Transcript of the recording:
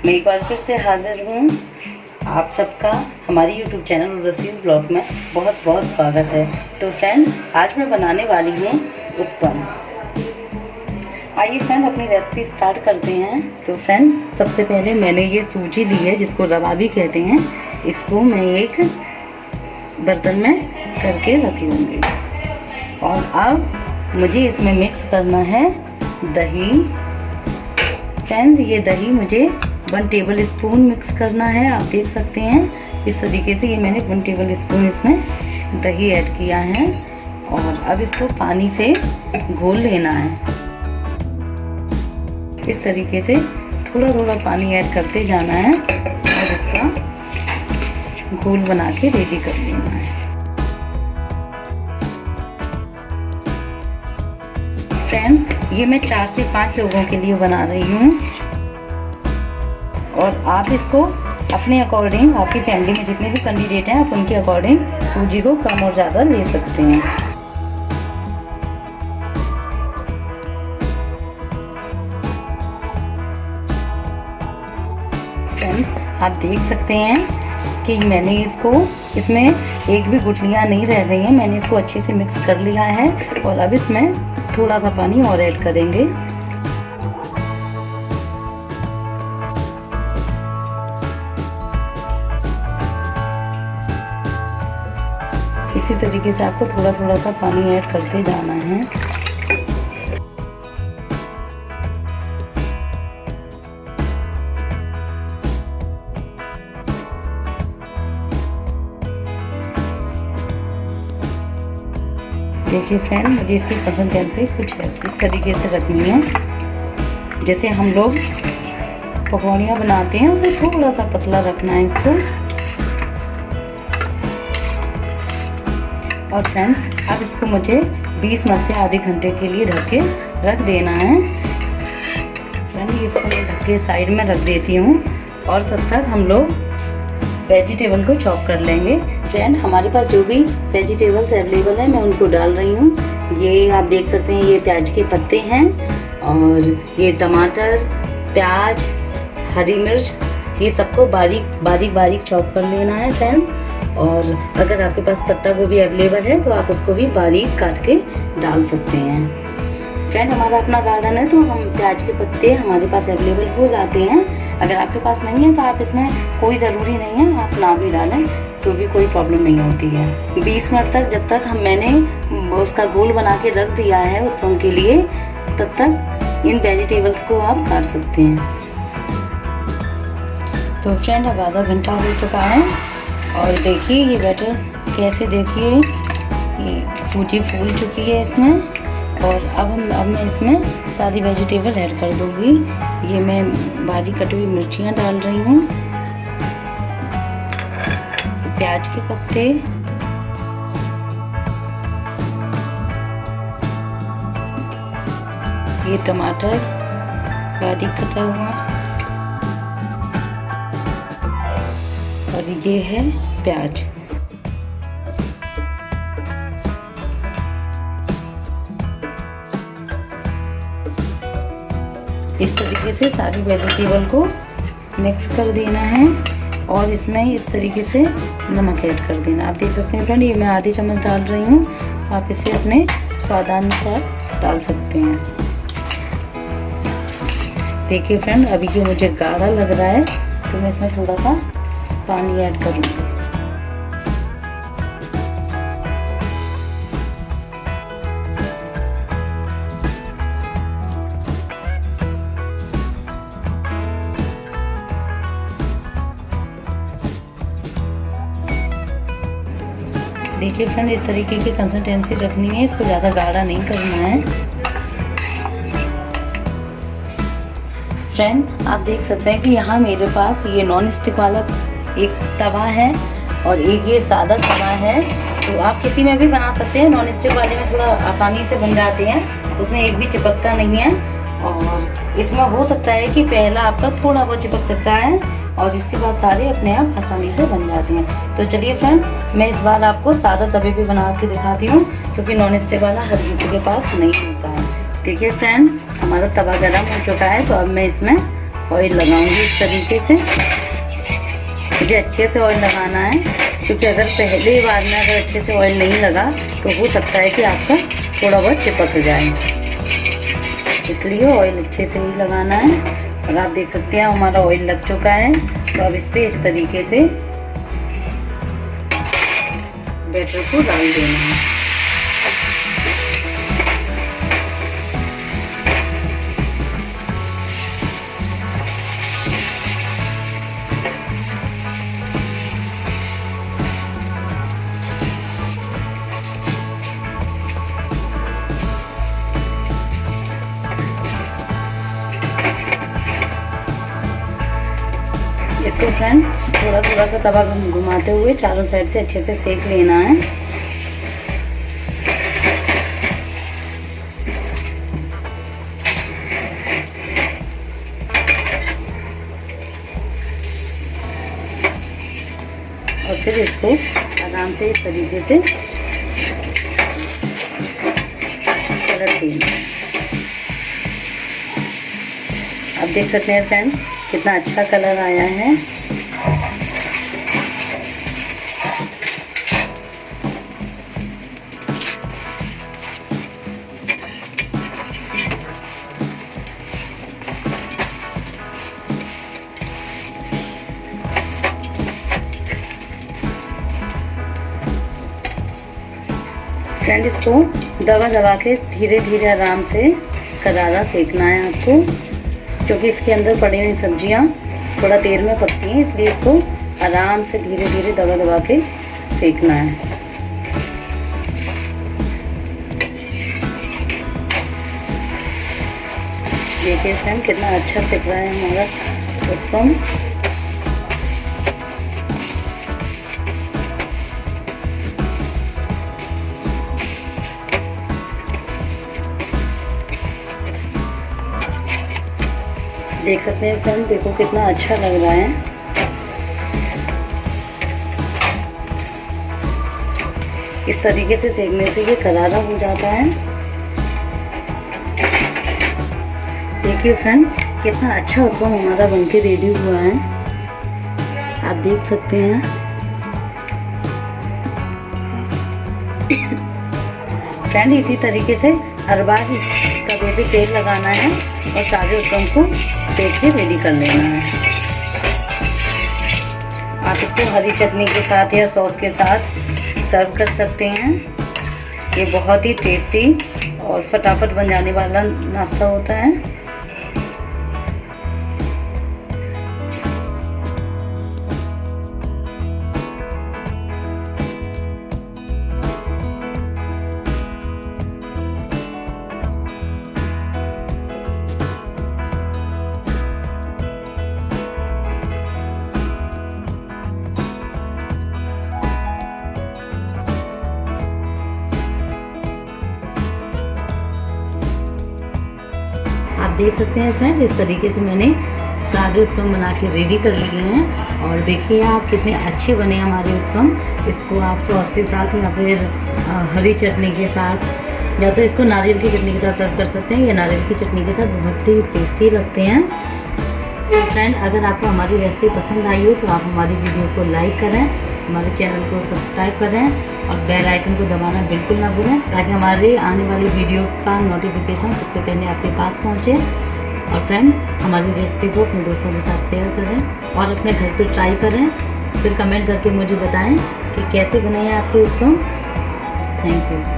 मैं एक बार फिर से हाजिर हूँ। आप सबका हमारी YouTube चैनल रसीज़ ब्लॉग में बहुत बहुत स्वागत है। तो फ्रेंड, आज मैं बनाने वाली हूँ उत्पम। आइए फ्रेंड, अपनी रेसिपी स्टार्ट करते हैं। तो फ्रेंड, सबसे पहले मैंने ये सूजी ली है जिसको रवा भी कहते हैं। इसको मैं एक बर्तन में करके रख लूँगी। और अब मुझे इसमें मिक्स करना है दही। फ्रेंड्स, ये दही मुझे 1 टेबल स्पून मिक्स करना है। आप देख सकते हैं इस तरीके से ये मैंने 1 टेबल स्पून इसमें दही ऐड किया है। और अब इसको पानी से घोल लेना है। इस तरीके से थोड़ा थोड़ा पानी ऐड करते जाना है और इसका घोल बना के रेडी कर लेना है। फ्रेंड, ये मैं 4 से 5 लोगों के लिए बना रही हूँ। और आप इसको अपने अकॉर्डिंग, आपकी फैमिली में जितने भी कैंडिडेट हैं, आप उनके अकॉर्डिंग सूजी को कम और ज़्यादा ले सकते हैं। फ्रेंड्स, आप देख सकते हैं कि मैंने इसमें एक भी गुठलियाँ नहीं रह गई हैं। मैंने इसको अच्छे से मिक्स कर लिया है। और अब इसमें थोड़ा सा पानी और ऐड करेंगे। इसी तरीके से आपको थोड़ा थोड़ा सा पानी ऐड करते जाना है। देखिए फ्रेंड, मुझे इसकी कंसिस्टेंसी कुछ इस तरीके से रखनी है। जैसे हम लोग पकौड़ियाँ बनाते हैं उसे थोड़ा सा पतला रखना है इसको। और फ्रेंड, अब इसको मुझे 20 मिनट से आधे घंटे के लिए ढक के रख देना है। फ्रेंड, इसको मैं ढक के साइड में रख देती हूँ। और तब तक हम लोग वेजिटेबल को चॉप कर लेंगे। फ्रेंड, हमारे पास जो भी वेजिटेबल्स अवेलेबल है मैं उनको डाल रही हूँ। ये आप देख सकते हैं, ये प्याज के पत्ते हैं और ये टमाटर, प्याज, हरी मिर्च, ये सबको बारीक बारीक चॉप कर लेना है फ्रेंड। और अगर आपके पास पत्ता गोभी अवेलेबल है तो आप उसको भी बारीक काट के डाल सकते हैं। फ्रेंड, हमारा अपना गार्डन है तो हम प्याज के पत्ते हमारे पास अवेलेबल हो जाते हैं। अगर आपके पास नहीं है तो आप इसमें कोई ज़रूरी नहीं है, आप ना भी डालें तो भी कोई प्रॉब्लम नहीं होती है। 20 मिनट तक, जब तक मैंने उसका घोल बना के रख दिया है उत्पम के लिए, तब तक इन वेजिटेबल्स को आप काट सकते हैं। तो फ्रेंड, अब आधा घंटा हो चुका है और देखिए ये बैटर कैसे, देखिए ये सूजी फूल चुकी है इसमें। और अब मैं इसमें सारी वेजिटेबल ऐड कर दूँगी। ये मैं बारीक कटी हुई मिर्चियाँ डाल रही हूँ, प्याज के पत्ते, ये टमाटर बारीक कटा हुआ, और ये है प्याज। इस तरीके से सारी वेजिटेबल को मिक्स कर देना है। और इसमें इस तरीके से नमक ऐड कर देना। आप देख सकते हैं फ्रेंड, ये मैं आधी चम्मच डाल रही हूँ। आप इसे अपने स्वादानुसार डाल सकते हैं। देखिए फ्रेंड, अभी ये मुझे गाढ़ा लग रहा है तो मैं इसमें थोड़ा सा पानी ऐड करूँगी। देखिए फ्रेंड, इस तरीके की कंसिस्टेंसी रखनी है, इसको ज़्यादा गाढ़ा नहीं करना है। फ्रेंड, आप देख सकते हैं कि यहाँ मेरे पास ये नॉन स्टिक वाला एक तवा है और एक ये सादा तवा है। तो आप किसी में भी बना सकते हैं। नॉन स्टिक वाले में थोड़ा आसानी से बन जाते हैं, उसमें एक भी चिपकता नहीं है। और इसमें हो सकता है कि पहला आपका थोड़ा बहुत चिपक सकता है और इसके बाद सारे अपने आप आसानी से बन जाते हैं। तो चलिए फ्रेंड, मैं इस बार आपको सादा तवे पे बना के दिखाती हूँ, क्योंकि नॉन स्टिक वाला हर किसी के पास नहीं होता है। देखिए फ्रेंड, हमारा तवा गर्म हो चुका है, तो अब मैं इसमें ऑयल लगाऊंगी इस तरीके से। मुझे अच्छे से ऑयल लगाना है, क्योंकि अगर पहले बार में अगर अच्छे से ऑयल नहीं लगा तो हो सकता है कि आपका थोड़ा बहुत चिपक जाए, इसलिए ऑयल अच्छे से ही लगाना है। और आप देख सकते हैं हमारा ऑयल लग चुका है। तो अब इस पर इस तरीके से बैटर को डाल देना है। इसको फ्रेंड थोड़ा थोड़ा सा तवा घुमाते हुए चारों साइड से अच्छे से सेक लेना है। और फिर इसको आराम से इस तरीके से पलट देना है। आप देख सकते हैं फ्रेंड कितना अच्छा कलर आया है। फ्रेंड इसको दबा दबा के धीरे धीरे आराम से करारा सेकना है आपको, क्योंकि इसके अंदर पड़ी हुई सब्जियां थोड़ा देर में पकती हैं, इसलिए इसको आराम से धीरे धीरे दबा दबा के सेकना है। देखिए फ्रेंड कितना अच्छा सेक रहा है हमारा उत्पम। देख सकते हैं फ्रेंड, देखो कितना अच्छा लग रहा है। इस तरीके से सेकने से ये करारा हो जाता है। देखिए फ्रेंड कितना अच्छा उत्पम हमारा बनके रेडी हुआ है, आप देख सकते हैं। फ्रेंड इसी तरीके से हर बार तवे पे तेल लगाना है और सारे उत्पम को सेक के रेडी कर लेना है। आप इसको हरी चटनी के साथ या सॉस के साथ सर्व कर सकते हैं। ये बहुत ही टेस्टी और फटाफट बन जाने वाला नाश्ता होता है। आप देख सकते हैं फ्रेंड इस तरीके से मैंने सारे उत्पम बना के रेडी कर लिए हैं। और देखिए आप कितने अच्छे बने हमारे उत्पम। इसको आप सॉस के साथ या फिर हरी चटनी के साथ या तो इसको नारियल की चटनी के साथ सर्व कर सकते हैं, या नारियल की चटनी के साथ बहुत ही टेस्टी लगते हैं। तो फ्रेंड अगर आपको हमारी रेसिपी पसंद आई हो तो आप हमारी वीडियो को लाइक करें, हमारे चैनल को सब्सक्राइब करें और बेल आइकन को दबाना बिल्कुल ना भूलें, ताकि हमारे आने वाली वीडियो का नोटिफिकेशन सबसे पहले आपके पास पहुंचे। और फ्रेंड हमारी रेसिपी को अपने दोस्तों के साथ शेयर करें और अपने घर पे ट्राई करें, फिर कमेंट करके मुझे बताएं कि कैसे बने हैं आपके उत्पम। Thank you.